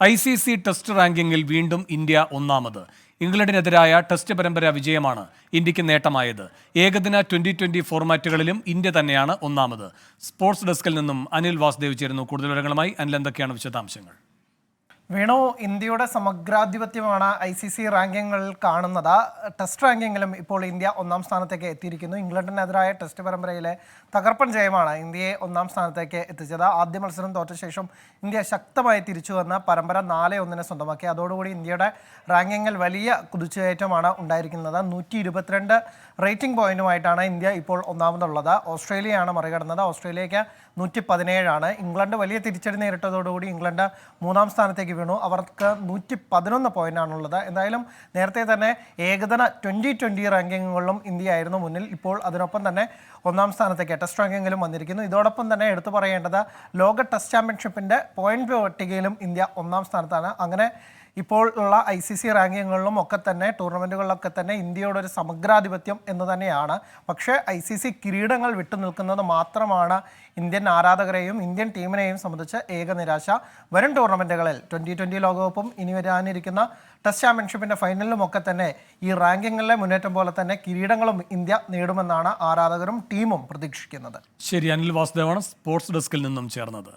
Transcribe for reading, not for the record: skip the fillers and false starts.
ICC test റാങ്കിങ്ങിൽ വീണ്ടും India ഒന്നാമത്. ഇംഗ്ലണ്ടിനെതിരായ ടെസ്റ്റ് പരമ്പര വിജയമാണ് ഇന്ത്യക്ക് നേട്ടമായത്. ഏകദിന 2020 ഫോർമാറ്റുകളിലും ഇന്ത്യ തന്നെയാണ് ഒന്നാമത്. സ്പോർട്സ് ഡെസ്കിൽ നിന്നും അനിൽ വാസുദേവ് ചേരുന്നു. കൂടുതൽ വിവരങ്ങളുമായി അനിൽ, എന്തൊക്കെയാണ് വിശദാംശങ്ങൾ? വേണു, ഇന്ത്യയുടെ സമഗ്രാധിപത്യമാണ് ICC റാങ്കിങ്ങുകളിൽ കാണുന്നത്. ടെസ്റ്റ് റാങ്കിങ്ങിലും ഇപ്പോൾ ഇന്ത്യ ഒന്നാം സ്ഥാനത്തേക്ക് എത്തിയിരിക്കുന്നു. ഇംഗ്ലണ്ടിനെതിരായ ടെസ്റ്റ് പരമ്പരയിലെ തകർപ്പൻ ജയമാണ് ഇന്ത്യയെ ഒന്നാം സ്ഥാനത്തേക്ക് എത്തിച്ചത്. ആദ്യ മത്സരം തോറ്റ ശേഷം ഇന്ത്യ ശക്തമായി തിരിച്ചു വന്ന് പരമ്പര 4-1 സ്വന്തമാക്കി. അതോടുകൂടി ഇന്ത്യയുടെ റാങ്കിങ്ങിൽ വലിയ കുതിച്ചുകയറ്റമാണ് ഉണ്ടായിരിക്കുന്നത്. 122 റേറ്റിംഗ് പോയിന്റുമായിട്ടാണ് ഇന്ത്യ ഇപ്പോൾ ഒന്നാമതുള്ളത്. ഓസ്ട്രേലിയയാണ് മറികടന്നത്. ഓസ്ട്രേലിയയ്ക്ക് 117 ഇംഗ്ലണ്ട് വലിയ തിരിച്ചടി നേരിട്ടതോടുകൂടി ഇംഗ്ലണ്ട് മൂന്നാം സ്ഥാനത്തേക്ക് വീണു. അവർക്ക് 111 പോയിന്റാണുള്ളത്. എന്തായാലും നേരത്തെ തന്നെ ഏകദിന 2020 റാങ്കിങ്ങുകളിലും ഇന്ത്യ ആയിരുന്നു മുന്നിൽ. ഇപ്പോൾ അതിനൊപ്പം തന്നെ ഒന്നാം സ്ഥാനത്തേക്ക് ടെസ്റ്റ് റാങ്കിങ്ങിലും വന്നിരിക്കുന്നു. ഇതോടൊപ്പം തന്നെ എടുത്തു പറയേണ്ടത് ലോക ടെസ്റ്റ് ചാമ്പ്യൻഷിപ്പിൻ്റെ പോയിന്റ് പട്ടികയിലും ഇന്ത്യ ഒന്നാം സ്ഥാനത്താണ്. അങ്ങനെ ഇപ്പോൾ ഉള്ള ICC റാങ്കിങ്ങുകളിലും ഒക്കെ തന്നെ ടൂർണമെൻറ്റുകളിലൊക്കെ തന്നെ ഇന്ത്യയുടെ ഒരു സമഗ്രാധിപത്യം എന്ന് തന്നെയാണ്. പക്ഷേ ICC കിരീടങ്ങൾ വിട്ടുനിൽക്കുന്നത് മാത്രമാണ് ഇന്ത്യൻ ആരാധകരെയും ഇന്ത്യൻ ടീമിനെയും സംബന്ധിച്ച് ഏക നിരാശ. വരും ടൂർണമെൻറ്റുകളിൽ 2020 ലോകകപ്പും ഇനി വരാനിരിക്കുന്ന ടെസ്റ്റ് ചാമ്പ്യൻഷിപ്പിൻ്റെ ഫൈനലിലും ഒക്കെ തന്നെ ഈ റാങ്കിങ്ങിലെ മുന്നേറ്റം പോലെ തന്നെ കിരീടങ്ങളും ഇന്ത്യ നേടുമെന്നാണ് ആരാധകരും ടീമും പ്രതീക്ഷിക്കുന്നത്. ശരി, അനിൽ വാസുദേവാണ് സ്പോർട്സ് ഡെസ്കിൽ നിന്നും ചേർന്നത്.